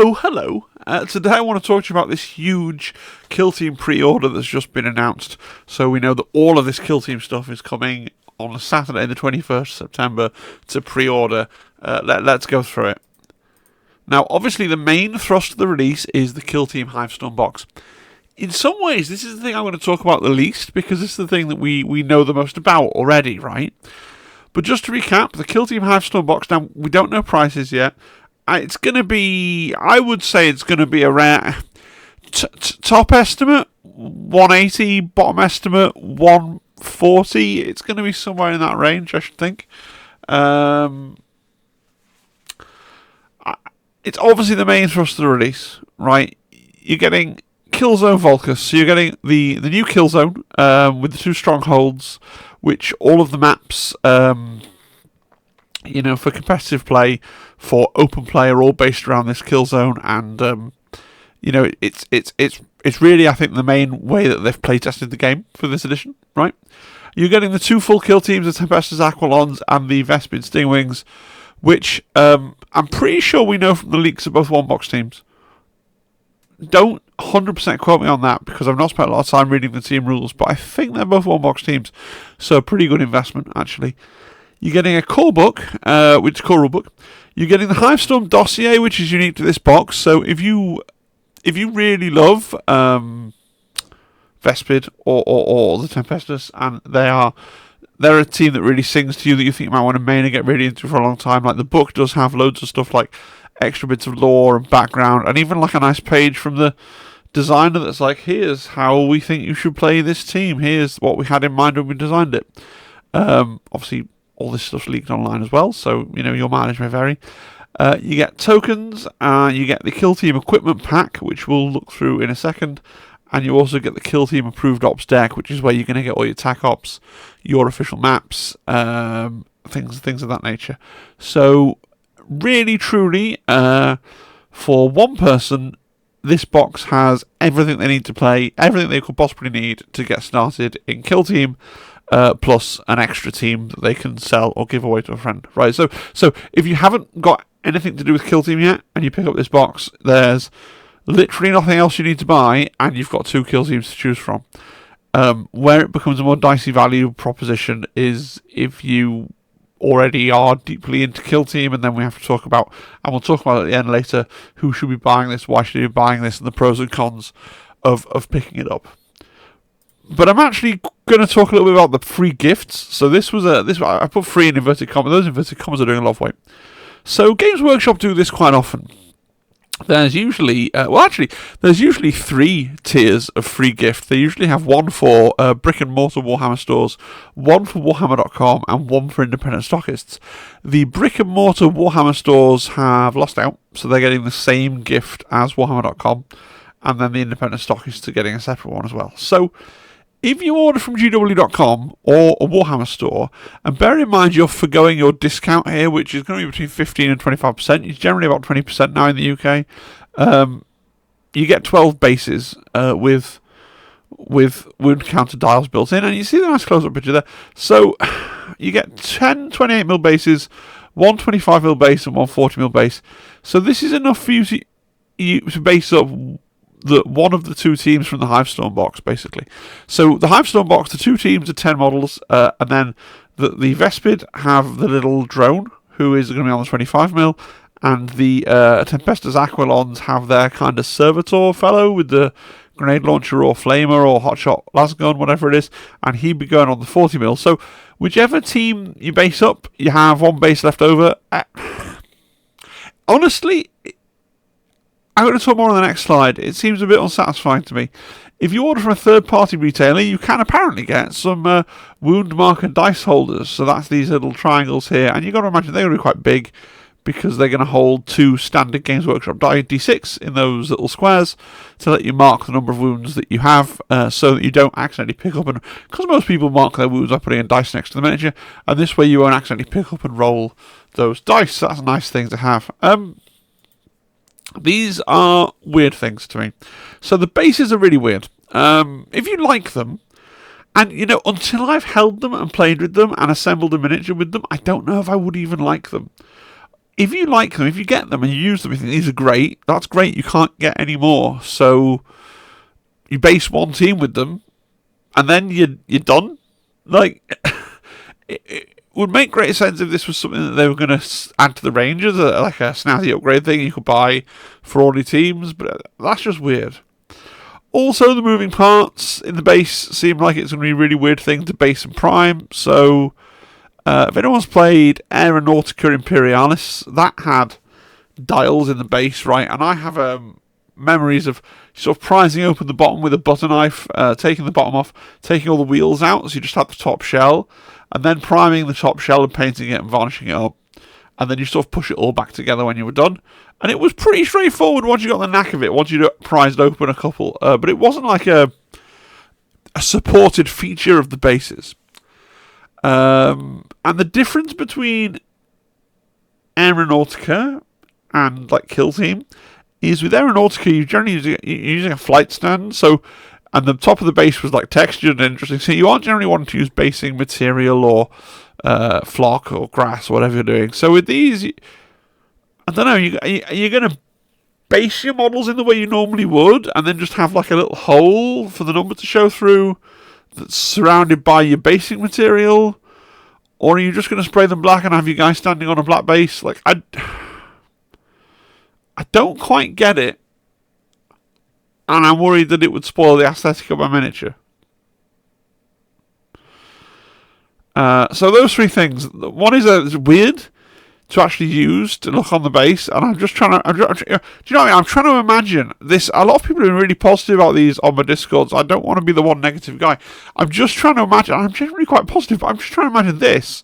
So, hello. Today I want to talk to you about this huge Kill Team pre-order that's just been announced. So we know that all of this Kill Team stuff is coming on Saturday the 21st September to pre-order. Let's go through it. Now, obviously the main thrust of the release is the Kill Team Hive box. In some ways, this is the thing I'm going to talk about the least, because it's the thing that we know the most about already, right? But just to recap, the Kill Team Hive box, now we don't know prices yet. It's going to be, I would say it's going to be around, top estimate, 180, bottom estimate, 140. It's going to be somewhere in that range, I should think. It's obviously the main thrust of the release, right? You're getting Killzone Volcus, so you're getting the new Killzone with the 2 strongholds, which all of the maps, for competitive play, for open play, are all based around this Killzone, and it's really, I think, the main way that they've play tested the game for this edition, right? You're getting the 2 full kill teams, the Tempestus Aquilons and the Vespid Stingwings, which I'm pretty sure we know from the leaks are both one-box teams. Don't 100% quote me on that, because I've not spent a lot of time reading the team rules, but I think they're both one-box teams, so a pretty good investment, actually. You're getting a core book, which is core rule book. You're getting the Hivestorm dossier, which is unique to this box. So if you really love Vespid or the Tempestus, and they're a team that really sings to you, that you think you might want to main and get really into for a long time. Like, the book does have loads of stuff like extra bits of lore and background, and even like a nice page from the designer that's like, here's how we think you should play this team. Here's what we had in mind when we designed it. Obviously, all this stuff's leaked online as well, so your mileage may vary. You get tokens, you get the Kill Team equipment pack, which we'll look through in a second, and you also get the Kill Team approved ops deck, which is where you're going to get all your tac ops, your official maps, things of that nature. So really, truly, for one person, this box has everything they need to play, everything they could possibly need to get started in Kill Team. Plus an extra team that they can sell or give away to a friend, right? So if you haven't got anything to do with Kill Team yet, and you pick up this box, there's literally nothing else you need to buy, and you've got 2 Kill Teams to choose from. Where it becomes a more dicey value proposition is if you already are deeply into Kill Team, and then we have to talk about, and we'll talk about at the end later, who should be buying this, why should you be buying this, and the pros and cons of picking it up. But I'm actually going to talk a little bit about the free gifts. So I put free in inverted commas. Those inverted commas are doing a lot of weight. So Games Workshop do this quite often. There's usually, there's usually 3 tiers of free gift. They usually have one for brick and mortar Warhammer stores, one for Warhammer.com, and one for independent stockists. The brick and mortar Warhammer stores have lost out, so they're getting the same gift as Warhammer.com, and then the independent stockists are getting a separate one as well. So if you order from GW.com or a Warhammer store, and bear in mind you're forgoing your discount here, which is going to be between 15 and 25%, it's generally about 20% now in the UK, you get 12 bases with wound counter dials built in, and you see the nice close-up picture there. So you get 10 28mm bases, one 25mm base, and one 40mm base. So this is enough for you to base up one of the 2 teams from the Hivestorm box, basically. So the Hivestorm box, the 2 teams are 10 models, and then the Vespid have the little drone, who is going to be on the 25mm, and the Tempestus Aquilons have their kind of servitor fellow with the grenade launcher or flamer or hotshot lasgun, whatever it is, and he'd be going on the 40mm. So whichever team you base up, you have 1 base left over. Honestly, I'm going to talk more on the next slide. It seems a bit unsatisfying to me. If you order from a third-party retailer, you can apparently get some wound marker dice holders. So that's these little triangles here, and you've got to imagine they're going to be quite big, because they're going to hold 2 standard Games Workshop D6 in those little squares to let you mark the number of wounds that you have, so that you don't accidentally pick up, and because most people mark their wounds by putting a dice next to the miniature, and this way you won't accidentally pick up and roll those dice. That's a nice thing to have. These are weird things to me. So the bases are really weird. If you like them, and until I've held them and played with them and assembled a miniature with them, I don't know if I would even like them. if you like them, if you get them and you use them, you think these are great, that's great. You can't get any more. So you base one team with them, and then you're done. Like, it would make great sense if this was something that they were going to add to the Rangers, like a snazzy upgrade thing you could buy for all your teams, but that's just weird. Also, the moving parts in the base seem like it's going to be a really weird thing to base and prime. So, if anyone's played Aeronautica Imperialis, that had dials in the base, right? And I have memories of sort of prizing open the bottom with a butter knife, taking the bottom off, taking all the wheels out, so you just had the top shell, and then priming the top shell and painting it and varnishing it up. And then you sort of push it all back together when you were done. And it was pretty straightforward once you got the knack of it, once you prized open a couple. But it wasn't like a supported feature of the bases. And the difference between Aeronautica and like Kill Team is with Aeronautica, you're generally using a flight stand. So, and the top of the base was like textured and interesting. So you aren't generally wanting to use basing material or flock or grass or whatever you're doing. So with these, I don't know, you're going to base your models in the way you normally would and then just have like a little hole for the number to show through that's surrounded by your basing material, or are you just going to spray them black and have you guys standing on a black base? Like, I don't quite get it, and I'm worried that it would spoil the aesthetic of my miniature. So those three things. One is it's weird to actually use to look on the base, and I'm just trying to. Do you know what I mean? I'm trying to imagine this. A lot of people are really positive about these on my Discords. I don't want to be the one negative guy. I'm just trying to imagine. I'm generally quite positive, but I'm just trying to imagine this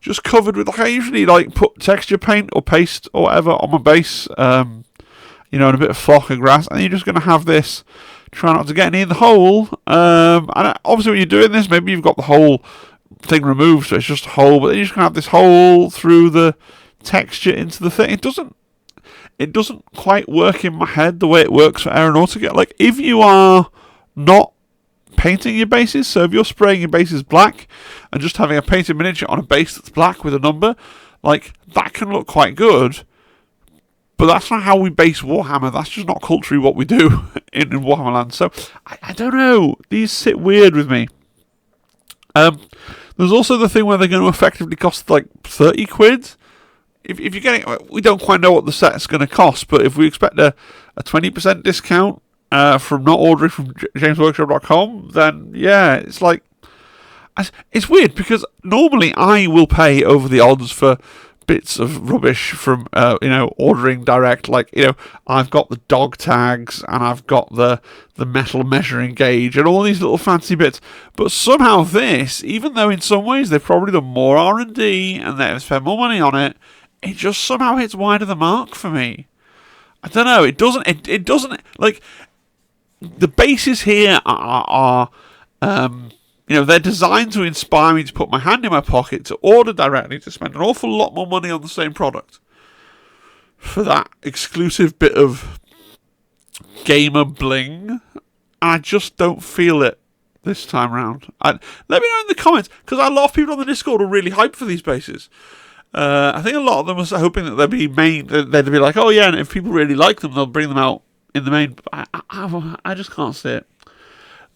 just covered with, like, I usually like put texture paint or paste or whatever on my base, and a bit of flock and grass, and you're just going to have this. Try not to get any in the hole. And obviously, when you're doing this, maybe you've got the whole thing removed, so it's just a hole, but then you're just gonna have this hole through the texture into the thing. It doesn't quite work in my head the way it works for Aeronautica. Like, if you are not painting your bases, so if you're spraying your bases black and just having a painted miniature on a base that's black with a number, like, that can look quite good, but that's not how we base Warhammer. That's just not culturally what we do in Warhammer land. So I don't know, these sit weird with me. There's also the thing where they're going to effectively cost like 30 quid. If you're getting, we don't quite know what the set's going to cost, but if we expect a 20% discount from not ordering from jamesworkshop.com, then yeah, it's like, it's weird because normally I will pay over the odds for bits of rubbish from ordering direct. Like, I've got the dog tags and I've got the metal measuring gauge and all these little fancy bits, but somehow this, even though in some ways they've probably done more R&D and they've spent more money on it, it just somehow hits wide of the mark for me. I don't know, it doesn't like, the bases here are they're designed to inspire me to put my hand in my pocket, to order directly, to spend an awful lot more money on the same product for that exclusive bit of gamer bling. And I just don't feel it this time round. Let me know in the comments, because a lot of people on the Discord are really hyped for these bases. I think a lot of them are hoping that they'd be like, oh yeah, and if people really like them, they'll bring them out in the main. But I just can't see it.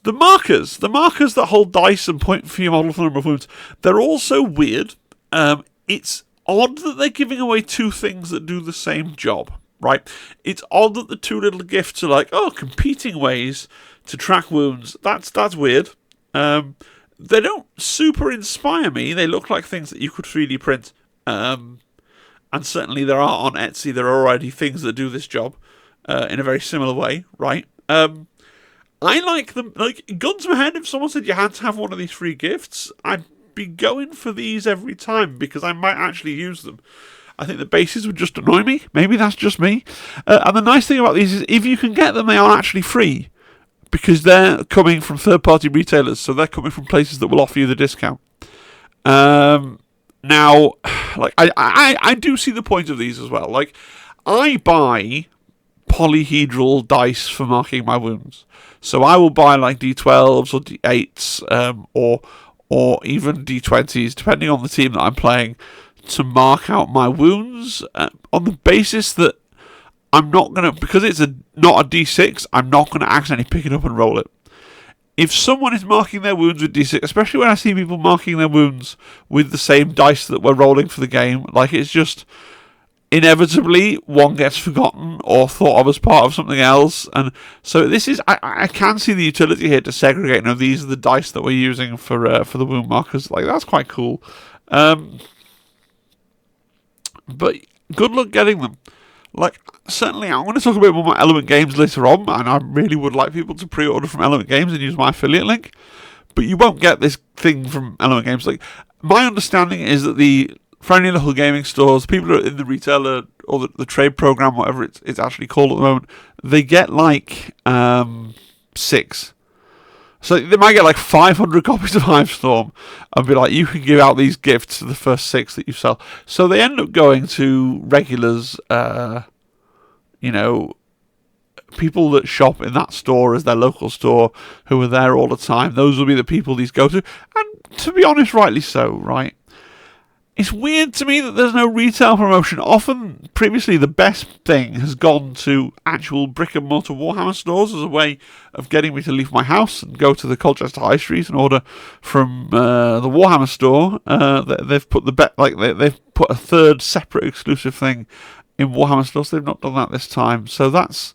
The markers that hold dice and point for your model for the number of wounds, they're also weird. It's odd that they're giving away two things that do the same job, right? It's odd that the two little gifts are like, competing ways to track wounds. That's weird. They don't super inspire me. They look like things that you could 3D print. And certainly there are on Etsy, there are already things that do this job in a very similar way, right? I like them. Like, guns to my head, if someone said you had to have one of these free gifts, I'd be going for these every time because I might actually use them. I think the bases would just annoy me. Maybe that's just me. And the nice thing about these is if you can get them, they are actually free because they're coming from third-party retailers, so they're coming from places that will offer you the discount. Now, like, I do see the point of these as well. Like, I buy polyhedral dice for marking my wounds. So I will buy like D12s or D8s or even D20s, depending on the team that I'm playing, to mark out my wounds on the basis that I'm not going to, because it's not a D6, I'm not going to accidentally pick it up and roll it. If someone is marking their wounds with D6, especially when I see people marking their wounds with the same dice that we're rolling for the game, like it's just inevitably one gets forgotten or thought of as part of something else. And so this is, I can see the utility here to segregate. Now these are the dice that we're using for the wound markers. Like that's quite cool. But good luck getting them. Like, certainly I'm going to talk a bit more about Element Games later on, and I really would like people to pre-order from Element Games and use my affiliate link. But you won't get this thing from Element Games. Like, my understanding is that the friendly local gaming stores, people who are in the retailer or the trade program, whatever it's actually called at the moment, they get like 6. So they might get like 500 copies of Hive Storm and be like, you can give out these gifts to the first 6 that you sell. So they end up going to regulars, people that shop in that store as their local store who are there all the time. Those will be the people these go to. And to be honest, rightly so, right? It's weird to me that there's no retail promotion. Often, previously, the best thing has gone to actual brick-and-mortar Warhammer stores as a way of getting me to leave my house and go to the Colchester High Street and order from the Warhammer store. They've put they've put a third separate exclusive thing in Warhammer stores. They've not done that this time, so that's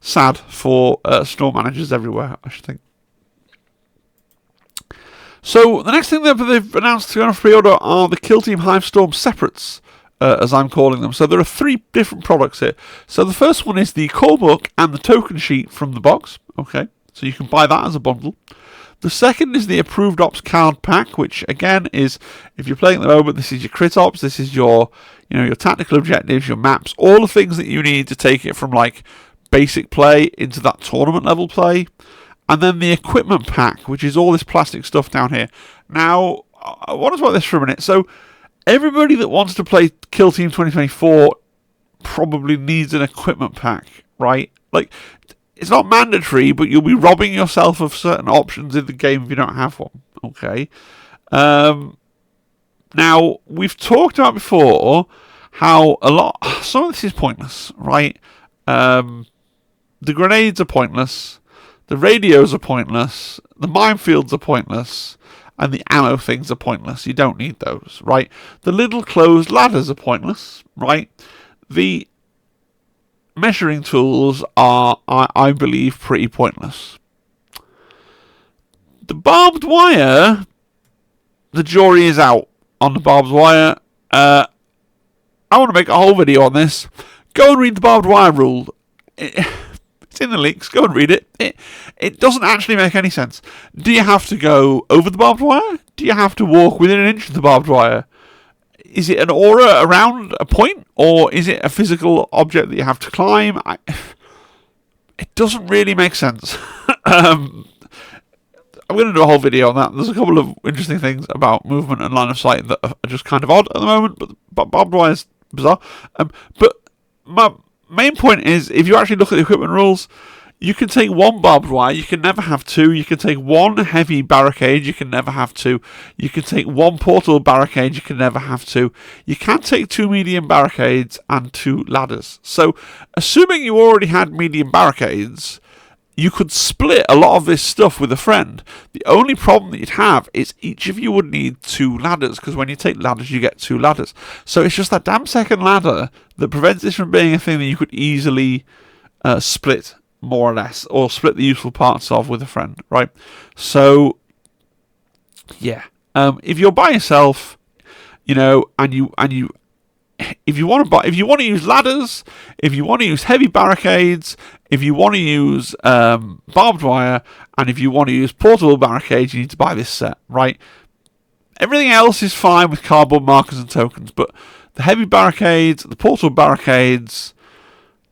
sad for store managers everywhere, I should think. So the next thing that they've announced to go on pre-order are the Kill Team Hive Storm separates, as I'm calling them. So there are 3 different products here. So the first one is the core book and the token sheet from the box. Okay, so you can buy that as a bundle. The second is the Approved Ops card pack, which again is, if you're playing at the moment, this is your crit ops, this is your tactical objectives, your maps, all the things that you need to take it from like basic play into that tournament level play. And then the equipment pack, which is all this plastic stuff down here. Now, I want to talk about this for a minute. So, everybody that wants to play Kill Team 2024 probably needs an equipment pack, right? Like, it's not mandatory, but you'll be robbing yourself of certain options in the game if you don't have one, okay? Now, we've talked about before how some of this is pointless, right? The grenades are pointless. The radios are pointless, the minefields are pointless, and the ammo things are pointless. You don't need those, right? The little closed ladders are pointless, right? The measuring tools are, I believe, pretty pointless. The barbed wire, the jury is out on the barbed wire. I want to make a whole video on this. Go and read the barbed wire rule. It's in the links. Go and read it. It doesn't actually make any sense. Do you have to go over the barbed wire? Do you have to walk within an inch of the barbed wire? Is it an aura around a point? Or is it a physical object that you have to climb? It doesn't really make sense. I'm going to do a whole video on that. There's a couple of interesting things about movement and line of sight that are just kind of odd at the moment. But barbed wire is bizarre. But my main point is, if you actually look at the equipment rules, you can take 1 barbed wire, you can never have 2. You can take 1 heavy barricade, you can never have 2. You can take 1 portable barricade, you can never have 2. You can take 2 medium barricades and 2 ladders. So, assuming you already had medium barricades, you could split a lot of this stuff with a friend. The only problem that you'd have is each of you would need 2 ladders, because when you take ladders, you get 2 ladders. So it's just that damn second ladder that prevents this from being a thing that you could easily split, more or less, or split the useful parts of with a friend, right? So, yeah. If you're by yourself, and you if you want to use ladders, if you want to use heavy barricades, if you want to use barbed wire, and if you want to use portable barricades, you need to buy this set, right? Everything else is fine with cardboard markers and tokens, but the heavy barricades, the portable barricades,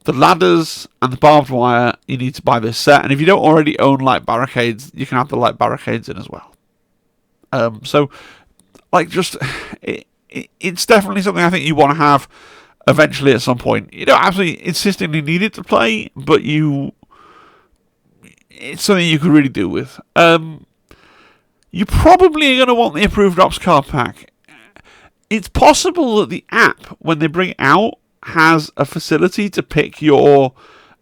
the ladders, and the barbed wire, you need to buy this set. And if you don't already own light barricades, you can have the light barricades in as well. It's definitely something I think you want to have eventually at some point. You don't absolutely insistently need it to play, but it's something you could really do with. You probably are going to want the Approved Ops card pack. it's possible that the app, when they bring it out, has a facility to pick your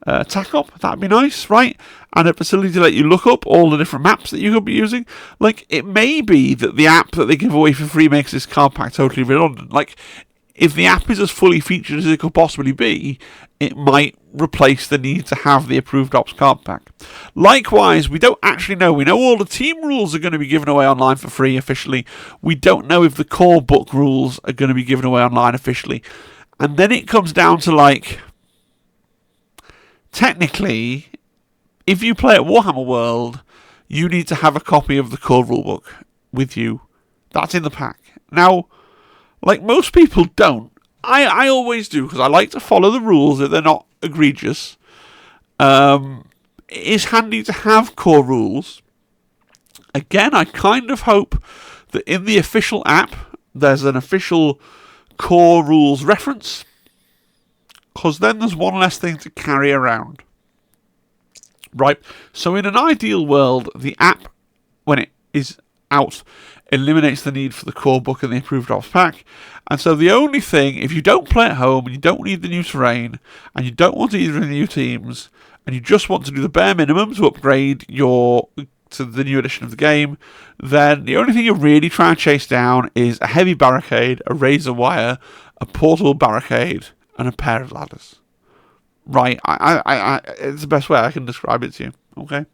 attack up. That'd be nice, right? And a facility to let you look up all the different maps that you could be using. Like, it may be that the app that they give away for free makes this card pack totally redundant. Like, if the app is as fully featured as it could possibly be, it might replace the need to have the approved ops card pack. Likewise, we don't actually know. We know all the team rules are going to be given away online for free officially. We don't know if the core book rules are going to be given away online officially. And then it comes down to, like, technically, if you play at Warhammer World, you need to have a copy of the core rulebook with you. That's in the pack. Now, like, most people don't. I always do, because I like to follow the rules if they're not egregious. It is handy to have core rules. Again, I kind of hope that in the official app, there's an official core rules reference, because then there's one less thing to carry around. Right? So in an ideal world, the app, when it is out, eliminates the need for the core book and the approved ops pack. And so the only thing, if you don't play at home and you don't need the new terrain and you don't want either of the new teams and you just want to do the bare minimum to upgrade to the new edition of the game, then the only thing you're really trying to chase down is a heavy barricade, a razor wire, a portable barricade, and a pair of ladders. Right, I it's the best way I can describe it to you. Okay.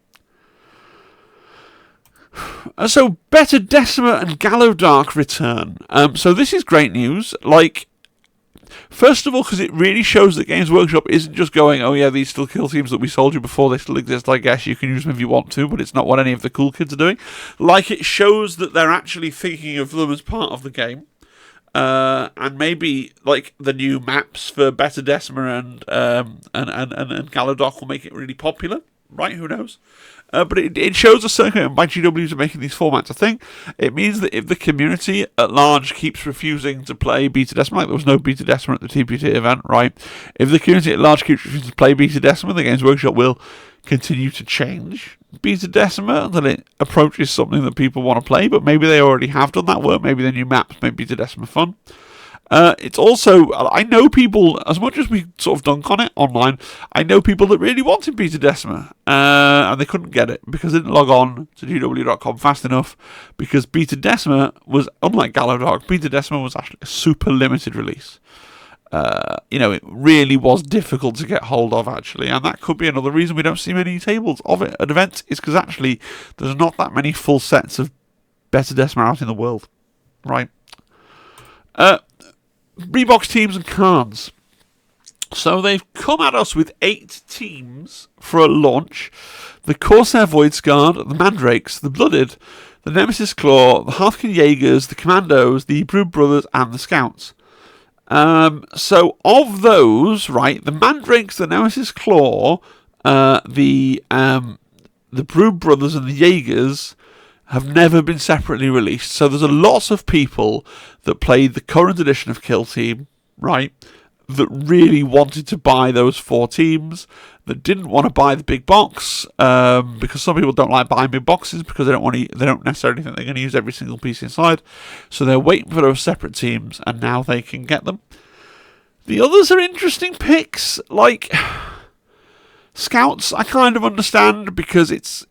So, Better Decima and Gallowdark return. So this is great news. Like, first of all, because it really shows that Games Workshop isn't just going, oh yeah, these still kill teams that we sold you before, they still exist, I guess, you can use them if you want to, but it's not what any of the cool kids are doing. Like, it shows that they're actually thinking of them as part of the game. And maybe, like, the new maps for Better Decima and Gallowdark will make it really popular. Right, who knows? But it shows a certain commitment by GW to making these formats a thing. It means that if the community at large keeps refusing to play Beta Decima, like there was no Beta Decima at the TPT event, right? If the community at large keeps refusing to play Beta Decima, the Games Workshop will continue to change Beta Decima until it approaches something that people want to play, but maybe they already have done that work. Maybe the new maps make Beta Decima fun. It's also, I know people, as much as we sort of dunk on it online, I know people that really wanted Beta Decima, and they couldn't get it because they didn't log on to GW.com fast enough, because Beta Decima was, unlike Gallowdark, Beta Decima was actually a super limited release. It really was difficult to get hold of, actually, and that could be another reason we don't see many tables of it at events, is because actually there's not that many full sets of Beta Decima out in the world, right? Rebox teams and cards. So they've come at us with 8 teams for a launch. The Corsair Voidsguard, the Mandrakes, the Blooded, the Nemesis Claw, the Hearthkin Jaegers, the Commandos, the Brood Brothers, and the Scouts. So of those, right, the Mandrakes, the Nemesis Claw, the Brood Brothers, and the Jaegers have never been separately released. So there's a lot of people that played the current edition of Kill Team, right, that really wanted to buy those 4 teams, that didn't want to buy the big box, because some people don't like buying big boxes because they don't necessarily think they're going to use every single piece inside. So they're waiting for those separate teams, and now they can get them. The others are interesting picks, like Scouts. I kind of understand because it's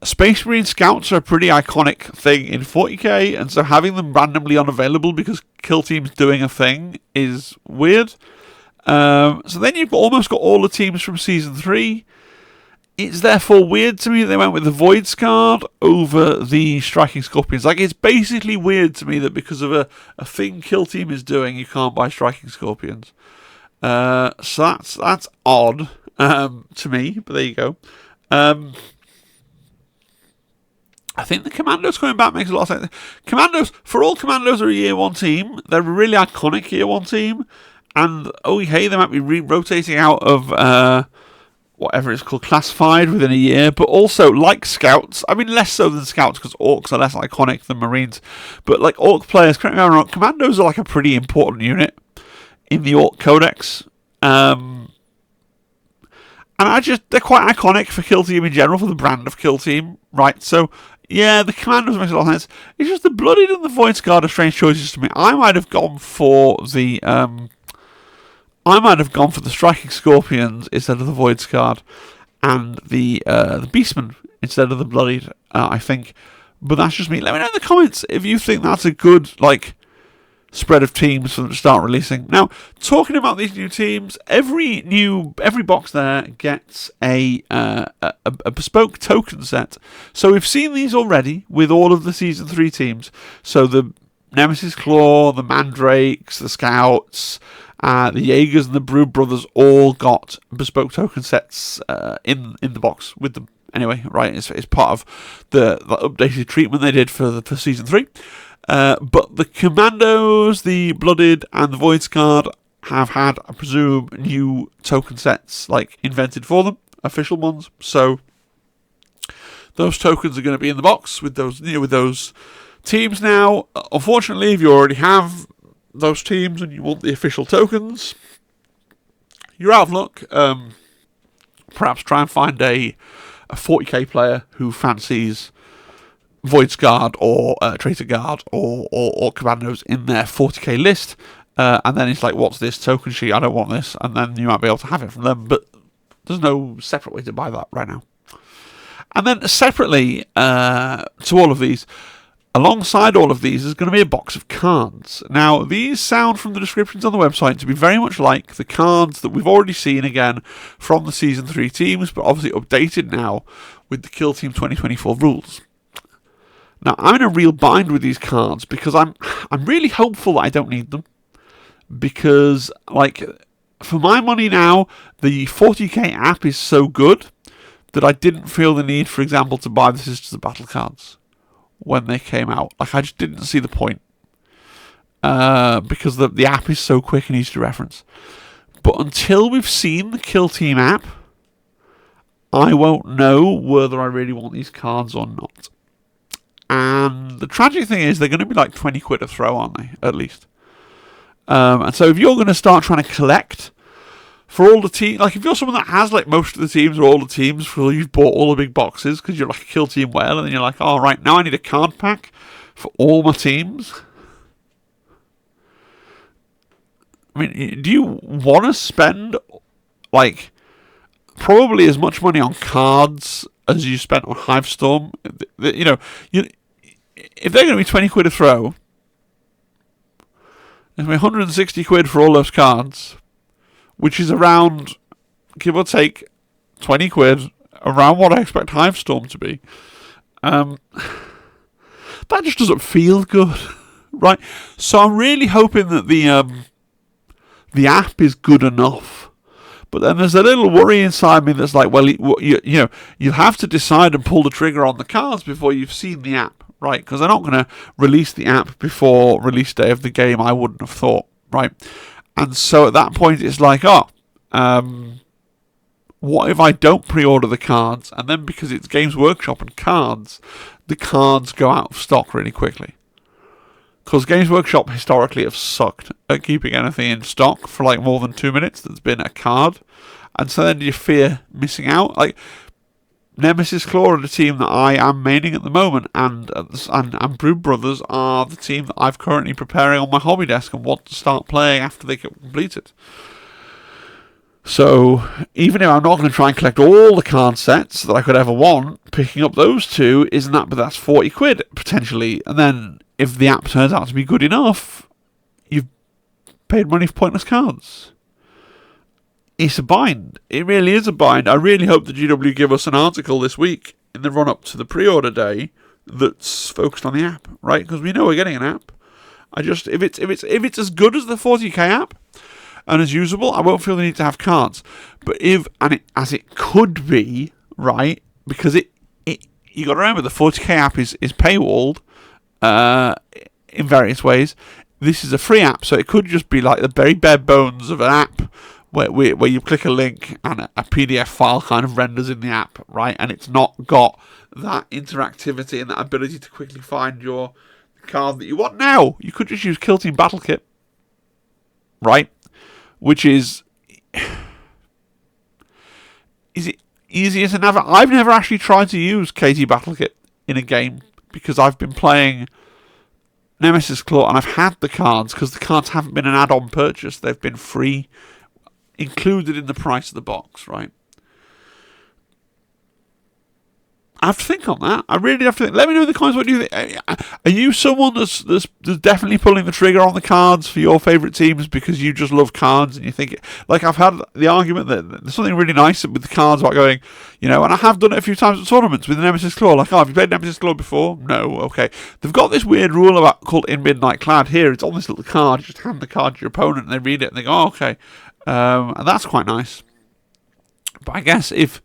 Space Marine Scouts are a pretty iconic thing in 40k, and so having them randomly unavailable because Kill Team's doing a thing is weird. So then you've almost got all the teams from Season 3. It's therefore weird to me that they went with the Voidsguard over the Striking Scorpions. Like, it's basically weird to me that because of a thing Kill Team is doing, you can't buy Striking Scorpions. So that's odd to me, but there you go. I think the Commandos coming back makes a lot of sense. Commandos are a Year 1 team. They're a really iconic Year 1 team. And, oh hey, they might be rotating out of whatever it's called, Classified within a year. But also, like Scouts, I mean less so than Scouts because Orcs are less iconic than Marines. But like Orc players, correct me if I'm wrong, Commandos are like a pretty important unit in the Orc Codex. And they're quite iconic for Kill Team in general, for the brand of Kill Team, right? So, Yeah, the Commandos makes a lot of sense. It's just the Bloodied and the Void Guard are strange choices to me. I might have gone for the Striking Scorpions instead of the Void Guard, and the Beastmen instead of the Bloodied. I think, but that's just me. Let me know in the comments if you think that's a good spread of teams for them to start releasing. Now, talking about these new teams, every box there gets a bespoke token set. So we've seen these already with all of the Season 3 teams. So the Nemesis Claw, the Mandrakes, the Scouts, the Jaegers and the Brood Brothers all got bespoke token sets in the box with them. Anyway, right, it's part of the updated treatment they did for Season 3. But the Commandos, the Blooded, and the Void Guard have had, I presume, new token sets invented for them, official ones. So those tokens are going to be in the box with those teams now. Unfortunately, if you already have those teams and you want the official tokens, you're out of luck. Perhaps try and find a 40k player who fancies Void Guard or Traitor Guard or Commandos in their 40k list, and then it's like, what's this token sheet? I don't want this, and then you might be able to have it from them, but there's no separate way to buy that right now. And then separately to all of these, alongside all of these, is going to be a box of cards. Now, these sound from the descriptions on the website to be very much like the cards that we've already seen again from the Season 3 teams, but obviously updated now with the Kill Team 2024 rules. Now, I'm in a real bind with these cards because I'm really hopeful that I don't need them. Because, for my money now, the 40k app is so good that I didn't feel the need, for example, to buy the Sisters of Battle cards when they came out. I just didn't see the point. Because the app is so quick and easy to reference. But until we've seen the Kill Team app, I won't know whether I really want these cards or not. And the tragic thing is they're going to be like 20 quid a throw, aren't they? At least. And so if you're going to start trying to collect for all the teams, if you're someone that has most of the teams or all the teams, for you've bought all the big boxes because you're a Kill Team whale, and then you're like, oh, right, now I need a card pack for all my teams. I mean, do you want to spend probably as much money on cards as you spent on Hive Storm? If they're going to be 20 quid a throw, it's going to be 160 quid for all those cards, which is around, give or take, 20 quid, around what I expect Hive Storm to be. That just doesn't feel good, right? So I'm really hoping that the app is good enough. But then there's a little worry inside me that's like, well, you have to decide and pull the trigger on the cards before you've seen the app, right? Because they're not going to release the app before release day of the game, I wouldn't have thought, right? And so at that point, it's like, what if I don't pre-order the cards, and then because it's Games Workshop and cards, the cards go out of stock really quickly? Because Games Workshop historically have sucked at keeping anything in stock for more than 2 minutes that's been a card. And so then you fear missing out. Nemesis Claw are the team that I am maining at the moment, and Brood Brothers are the team that I'm currently preparing on my hobby desk and want to start playing after they get completed. So even if I'm not going to try and collect all the card sets that I could ever want, picking up those two isn't that, but that's 40 quid potentially. And then if the app turns out to be good enough, you've paid money for pointless cards. It's a bind. It really is a bind. I really hope the GW give us an article this week in the run-up to the pre-order day that's focused on the app, right? Because we know we're getting an app. If it's as good as the 40k app and as usable, I won't feel the need to have cards. But as it could be, right? Because you got to remember the 40k app is paywalled in various ways. This is a free app, so it could just be the very bare bones of an app where you click a link and a PDF file kind of renders in the app, right? And it's not got that interactivity and that ability to quickly find your card that you want. Now, you could just use Kill Team Battle Kit, right? Which is it easier to navigate? I've never actually tried to use KT Battle Kit in a game because I've been playing Nemesis Claw and I've had the cards because the cards haven't been an add-on purchase. They've been free, included in the price of the box, right? I have to think on that. I really have to think. Let me know in the comments what you think. Are you someone that's definitely pulling the trigger on the cards for your favourite teams because you just love cards and you think... Like, I've had the argument that there's something really nice with the cards about going, and I have done it a few times at tournaments with the Nemesis Claw. Like, have you played Nemesis Claw before? No, okay. They've got this weird rule called In Midnight Clad here. It's on this little card. You just hand the card to your opponent and they read it and they go, oh, okay. And that's quite nice. But I guess if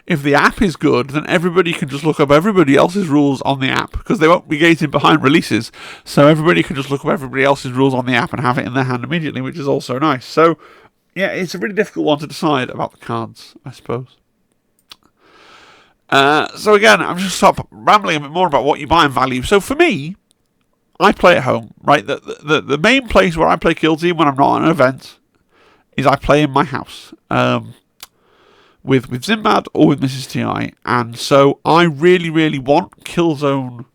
the app is good, then everybody can just look up everybody else's rules on the app because they won't be gated behind releases. So everybody can just look up everybody else's rules on the app and have it in their hand immediately, which is also nice. So, yeah, it's a really difficult one to decide about the cards, I suppose. So again, I'm just stop rambling a bit more about what you buy and value. So for me, I play at home, right? The main place where I play Kill Team when I'm not at an event is I play in my house. With Zimbad or with Mrs. TI, and so I really, really want Killzone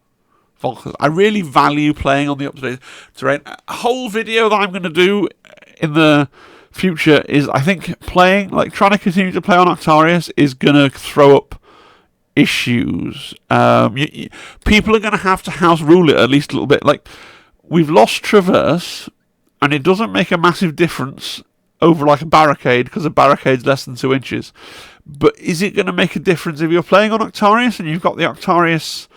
Volkers. I really value playing on the up-to-date terrain. A whole video that I'm going to do in the future is, I think, trying to continue to play on Octarius is going to throw up issues. People are going to have to house rule it at least a little bit. Like, we've lost Traverse, and it doesn't make a massive difference over like a barricade, because a barricade's less than 2 inches. But is it going to make a difference if you're playing on Octarius and you've got the Octarius,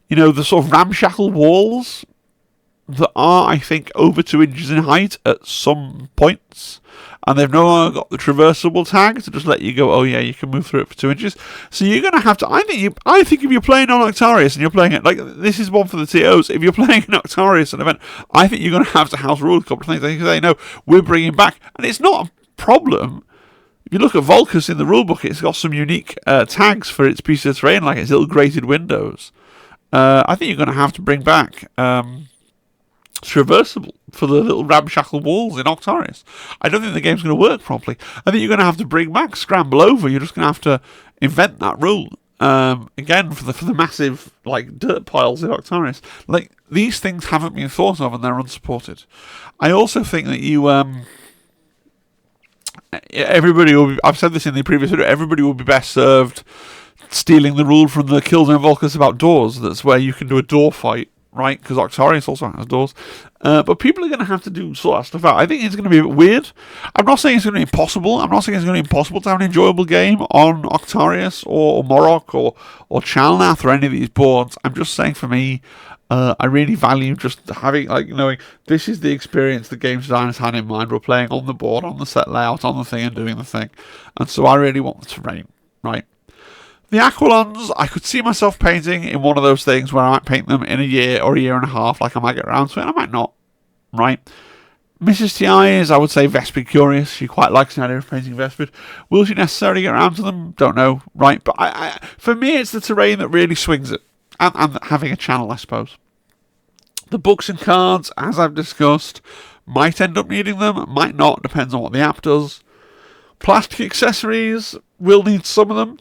the sort of ramshackle walls that are, I think, over 2 inches in height at some points, and they've no longer got the traversable tag to just let you go, oh yeah, you can move through it for 2 inches. So you're going to have to, I think if you're playing on Octarius and you're playing it, like, this is one for the TOs, if you're playing an Octarius an event, I think you're going to have to house rule a couple of things. They say, no, we're bringing back, and it's not a problem. If you look at Volcus in the rulebook, it's got some unique tags for its piece of terrain, like its little grated windows. I think you're going to have to bring back traversable for the little ramshackle walls in Octarius. I don't think the game's going to work properly. I think you're going to have to bring back scramble over. You're just going to have to invent that rule again for the massive like dirt piles in Octarius. Like, these things haven't been thought of and they're unsupported. I also think that you everybody will be, I've said this in the previous video, everybody will be best served stealing the rule from the Killzone Volcus about doors. That's where you can do a door fight, right? Because Octarius also has doors. But people are going to have to sort that stuff out. I think it's going to be a bit weird. I'm not saying it's going to be impossible. I'm not saying it's going to be impossible to have an enjoyable game on Octarius or Morok or Chalnath or any of these boards. I'm just saying, for me, I really value just having, like, knowing this is the experience the game designers had in mind. We're playing on the board, on the set layout, on the thing, and doing the thing. And so I really want the terrain, right? The Aquilons, I could see myself painting in one of those things where I might paint them in a year or a year and a half, like I might get around to it, and I might not, right? Mrs. TI is, I would say, Vespid curious. She quite likes the idea of painting Vespid. Will she necessarily get around to them? Don't know, right? But for me, it's the terrain that really swings it, and having a channel, I suppose. The books and cards, as I've discussed, might end up needing them, might not, depends on what the app does. Plastic accessories, will need some of them.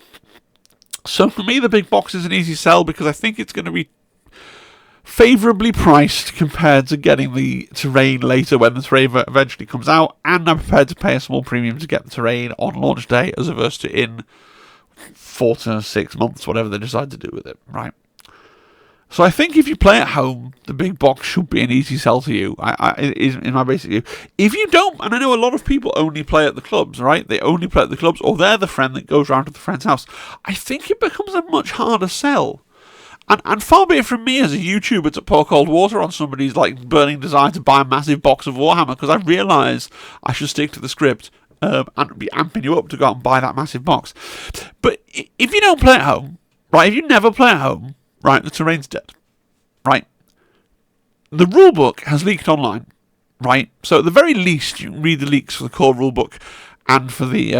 So for me, the big box is an easy sell because I think it's going to be favourably priced compared to getting the terrain later when the terrain eventually comes out, and I'm prepared to pay a small premium to get the terrain on launch day as opposed to in 4 to 6 months, whatever they decide to do with it, right? So I think if you play at home, the big box should be an easy sell to you, is in my basic view. If you don't, and I know a lot of people only play at the clubs, right? They only play at the clubs, or they're the friend that goes round to the friend's house. I think it becomes a much harder sell. And far be it from me as a YouTuber to pour cold water on somebody's like burning desire to buy a massive box of Warhammer, because I realise I should stick to the script and be amping you up to go out and buy that massive box. But if you don't play at home, right? If you never play at home, right, the terrain's dead, right? The rulebook has leaked online, right? So at the very least, you can read the leaks for the core rulebook and for the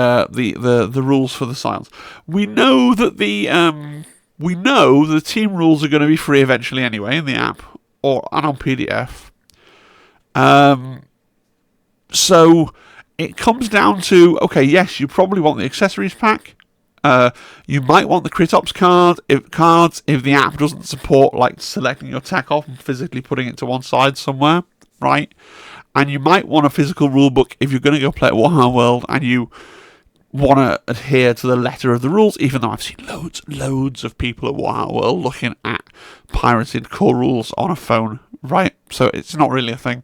rules for the silence. We know that the team rules are going to be free eventually anyway in the app and on PDF. So it comes down to, okay, yes, you probably want the accessories pack. You might want the Crit Ops cards if the app doesn't support like selecting your tech off and physically putting it to one side somewhere, right? And you might want a physical rulebook if you're going to go play at Warhammer World and you want to adhere to the letter of the rules, even though I've seen loads of people at Warhammer World looking at pirated core rules on a phone, right? So it's not really a thing.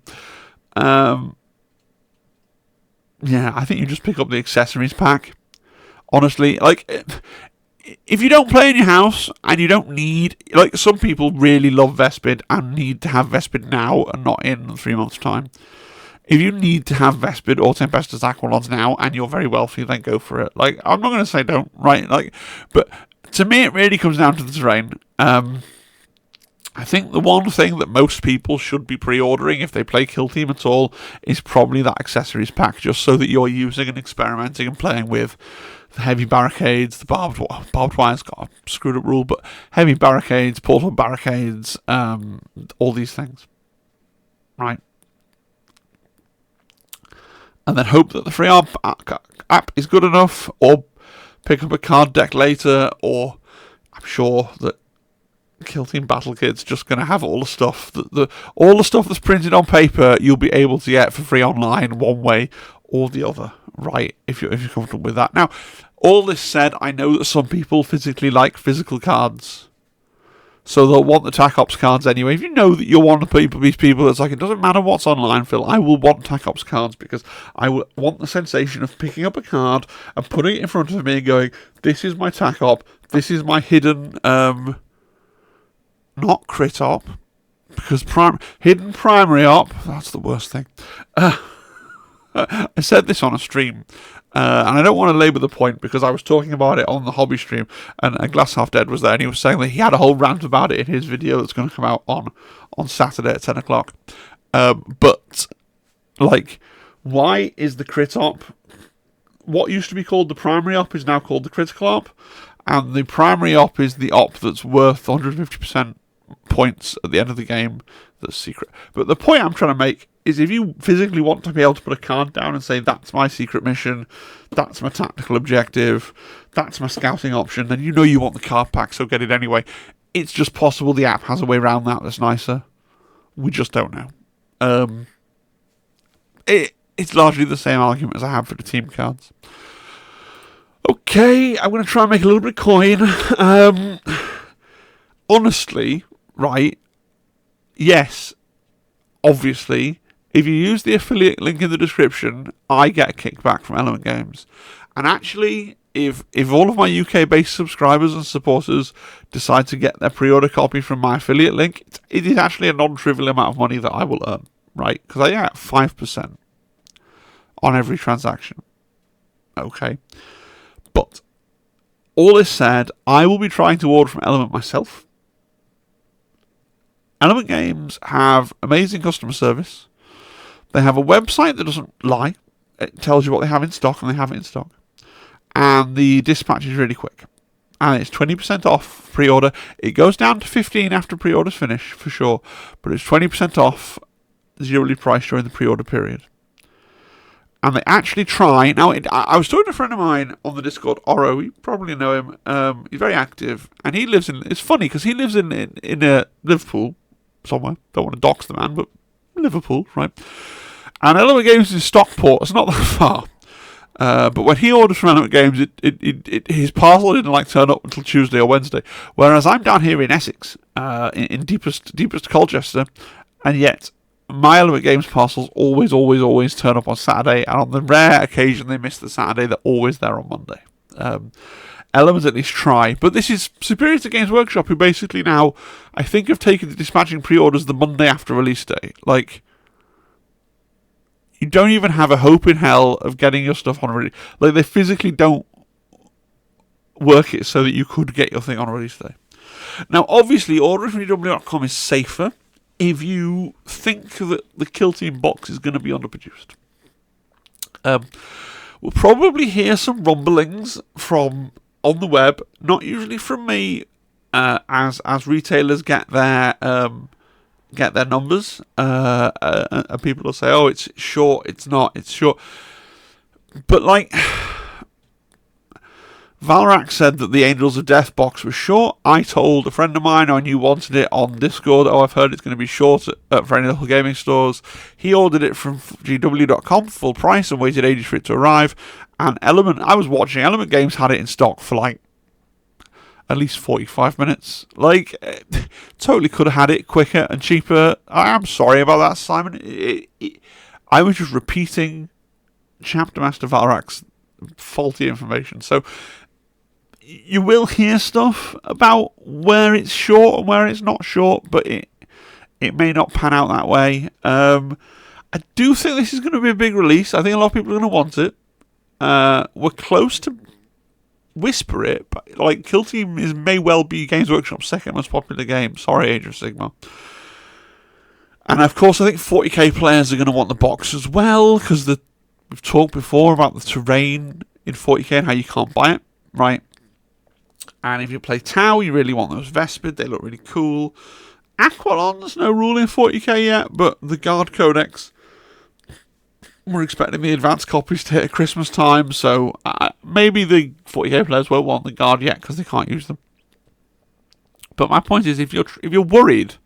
Yeah, I think you just pick up the accessories pack. Honestly, like, if you don't play in your house and you don't need, like, some people really love Vespid and need to have Vespid now and not in 3 months' time. If you need to have Vespid or Tempestus Aquilons now and you're very wealthy, then go for it. Like, I'm not going to say don't, right? Like, but to me, it really comes down to the terrain. I think the one thing that most people should be pre-ordering if they play Kill Team at all is probably that accessories pack, just so that you're using and experimenting and playing with the heavy barricades, the barbed wire's got a screwed up rule, but heavy barricades, portal barricades, all these things, right? And then hope that the free app is good enough, or pick up a card deck later, or I'm sure that Kill Team Battle Kit's just going to have all the stuff all the stuff that's printed on paper you'll be able to get for free online one way or the other, right? If you're comfortable with that. Now, all this said, I know that some people physically like physical cards, so they'll want the TAC Ops cards anyway. If you know that you're one of these people that's like, it doesn't matter what's online, Phil, I will want TAC Ops cards because I want the sensation of picking up a card and putting it in front of me and going, this is my TAC Op, this is my hidden not crit op, because hidden primary op, that's the worst thing. I said this on a stream, and I don't want to labour the point because I was talking about it on the hobby stream, and Glass Half Dead was there, and he was saying that he had a whole rant about it in his video that's going to come out on Saturday at 10 o'clock. But, like, why is the crit op, what used to be called the primary op is now called the critical op, and the primary op is the op that's worth 150% points at the end of the game that's secret. But the point I'm trying to make is if you physically want to be able to put a card down and say, that's my secret mission, that's my tactical objective, that's my scouting option, then you know you want the card pack, so get it anyway. It's just possible the app has a way around that that's nicer. We just don't know. It's largely the same argument as I have for the team cards. Okay, I'm going to try and make a little bit of coin. Honestly, right, yes, obviously, if you use the affiliate link in the description, I get a kickback from Element Games. And actually, if all of my UK-based subscribers and supporters decide to get their pre-order copy from my affiliate link, it is actually a non-trivial amount of money that I will earn, right? Because I get 5% on every transaction. Okay. But all this said, I will be trying to order from Element myself. Element Games have amazing customer service. They have a website that doesn't lie. It tells you what they have in stock, and they have it in stock. And the dispatch is really quick. And it's 20% off pre-order. It goes down to 15% after pre-orders finish, for sure. But it's 20% off, zeroly priced during the pre-order period. And they actually try. Now, I was talking to a friend of mine on the Discord, Oro. You probably know him. He's very active. And he lives in... It's funny, because he lives in Liverpool somewhere. Don't want to dox the man, but Liverpool, right? And Element Games is Stockport. It's not that far. But when he orders from Element Games, his parcel didn't turn up until Tuesday or Wednesday. Whereas I'm down here in Essex, in deepest Colchester, and yet my Element Games parcels always turn up on Saturday, and on the rare occasion they miss the Saturday, they're always there on Monday. Elements at least try, but this is superior to Games Workshop, who basically now, I think, have taken to dispatching pre-orders the Monday after release day. Like, you don't even have a hope in hell of getting your stuff on release. Like, they physically don't work it so that you could get your thing on release day. Now, obviously, ordering from EW.com is safer if you think that the Kill Team box is going to be underproduced. We'll probably hear some rumblings from on the web, not usually from me, as retailers get their numbers, and people will say, "Oh, it's short. It's not. It's short." But Valrak said that the Angels of Death box was short. I told a friend of mine I knew wanted it on Discord, I've heard it's going to be short for any local gaming stores. He ordered it from GW.com full price and waited ages for it to arrive. And Element, I was watching, Element Games had it in stock for like at least 45 minutes. Like, totally could have had it quicker and cheaper. I am sorry about that, Simon. I was just repeating Chapter Master Valrak's faulty information. So you will hear stuff about where it's short and where it's not short, but it may not pan out that way. I do think this is going to be a big release. I think a lot of people are going to want it. We're close to whisper it, but like Kill Team may well be Games Workshop's second most popular game. Sorry, Age of Sigmar. And of course, I think 40k players are going to want the box as well, because we've talked before about the terrain in 40k and how you can't buy it, right? And if you play Tau, you really want those Vespid. They look really cool. Aqualon, there's no rule in 40k yet, but the Guard Codex, we're expecting the advanced copies to hit at Christmas time, so maybe the 40k players won't want the Guard yet because they can't use them. But my point is, if you're worried,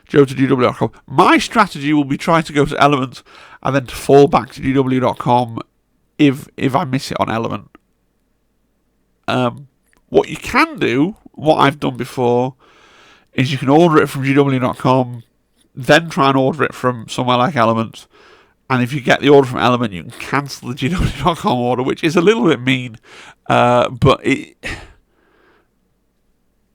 go to GW.com. My strategy will be trying to go to Element and then to fall back to GW.com if I miss it on Element. What you can do, what I've done before, is you can order it from GW.com, then try and order it from somewhere like Element. And if you get the order from Element, you can cancel the GW.com order, which is a little bit mean, but they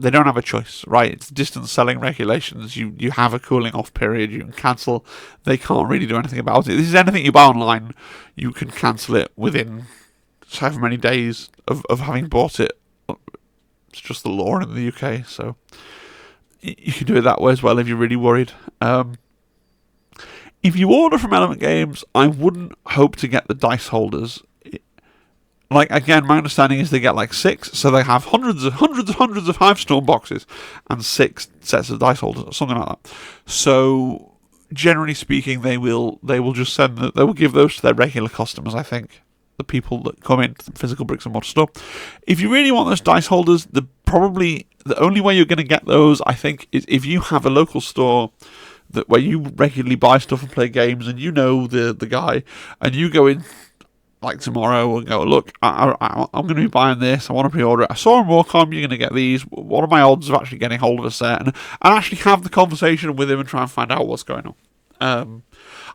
don't have a choice, right? It's distance selling regulations. You have a cooling off period. You can cancel. They can't really do anything about it. This is anything you buy online, you can cancel it within however many days of having bought it. It's just the law in the UK, so you can do it that way as well if you're really worried. If you order from Element Games, I wouldn't hope to get the dice holders. Like, again, my understanding is they get like 6, so they have hundreds of Hive Storm boxes and 6 sets of dice holders or something like that. So, generally speaking, they will just they will give those to their regular customers, I think. The people that come in to the physical bricks and mortar store. If you really want those dice holders, the only way you're going to get those, I think, is if you have a local store where you regularly buy stuff and play games, and you know the guy, and you go in like tomorrow and go, look, I'm going to be buying this, I want to pre-order it, I saw on Warcom you're going to get these, what are my odds of actually getting hold of a set, and actually have the conversation with him and try and find out what's going on.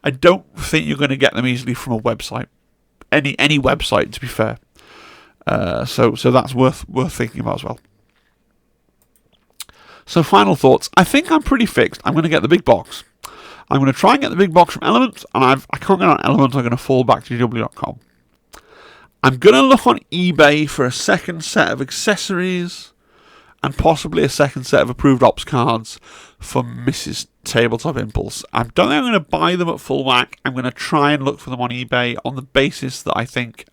I don't think you're going to get them easily from a website, any website, to be fair. So that's worth thinking about as well. So final thoughts. I think I'm pretty fixed. I'm going to get the big box. I'm going to try and get the big box from Element, and I can't get on Element. I'm going to fall back to GW.com. I'm going to look on eBay for a second set of accessories and possibly a second set of approved ops cards for Mrs. Tabletop Impulse. I don't think I'm going to buy them at full whack. I'm going to try and look for them on eBay on the basis that I think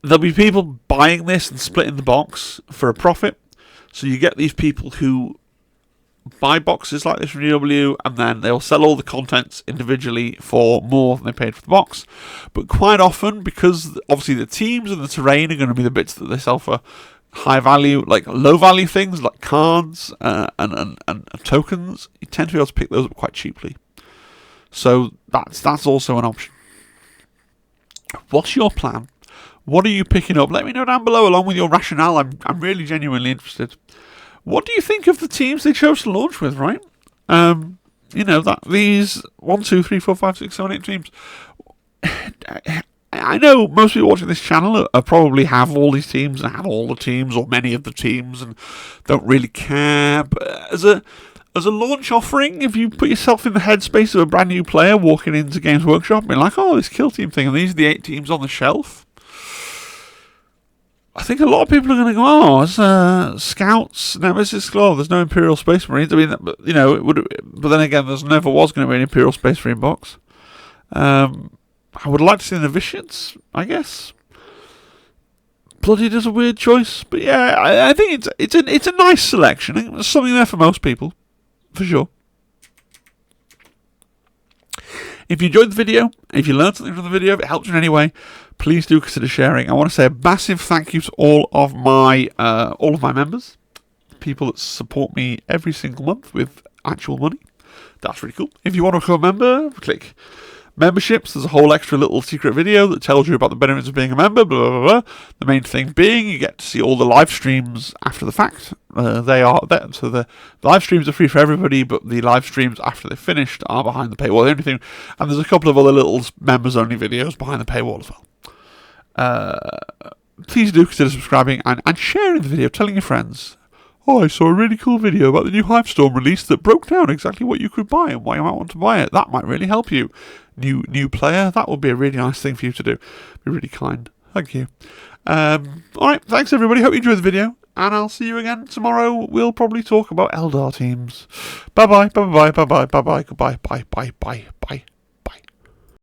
there'll be people buying this and splitting the box for a profit. So you get these people who buy boxes like this from GW, and then they'll sell all the contents individually for more than they paid for the box. But quite often, because obviously the teams and the terrain are going to be the bits that they sell for high value, like low value things like cards and tokens, you tend to be able to pick those up quite cheaply. So that's also an option. What's your plan? What are you picking up? Let me know down below along with your rationale. I'm really genuinely interested. What do you think of the teams they chose to launch with, right? That these 1, 2, 3, 4, 5, 6, 7, 8 teams. I know most people watching this channel probably have all these teams and have all the teams or many of the teams and don't really care. But as a launch offering, if you put yourself in the headspace of a brand new player walking into Games Workshop and being like, oh, this Kill Team thing, and these are the 8 teams on the shelf, I think a lot of people are going to go, oh, it's Scouts, Nemesis, Claw, there's no Imperial Space Marines. I mean, it would, but then again, there's never was going to be an Imperial Space Marine box. I would like to see the Novitiates, I guess. Bloodied is a weird choice, but yeah, I think it's a nice selection. I think there's something there for most people, for sure. If you enjoyed the video, if you learned something from the video, if it helped you in any way, please do consider sharing. I want to say a massive thank you to all of my members, people that support me every single month with actual money. That's really cool. If you want to become a member, click memberships. There's a whole extra little secret video that tells you about the benefits of being a member, blah, blah, blah. The main thing being you get to see all the live streams after the fact. So the live streams are free for everybody, but the live streams after they're finished are behind the paywall. The only thing, and there's a couple of other little members-only videos behind the paywall as well. Please do consider subscribing and sharing the video, telling your friends. Oh, I saw a really cool video about the new Hive Storm release that broke down exactly what you could buy and why you might want to buy it. That might really help you. New player, that would be a really nice thing for you to do. Be really kind. Thank you. Alright, thanks everybody. Hope you enjoyed the video. And I'll see you again tomorrow. We'll probably talk about Eldar teams. Bye-bye, bye-bye, bye-bye, bye-bye, goodbye, bye, bye, bye, bye.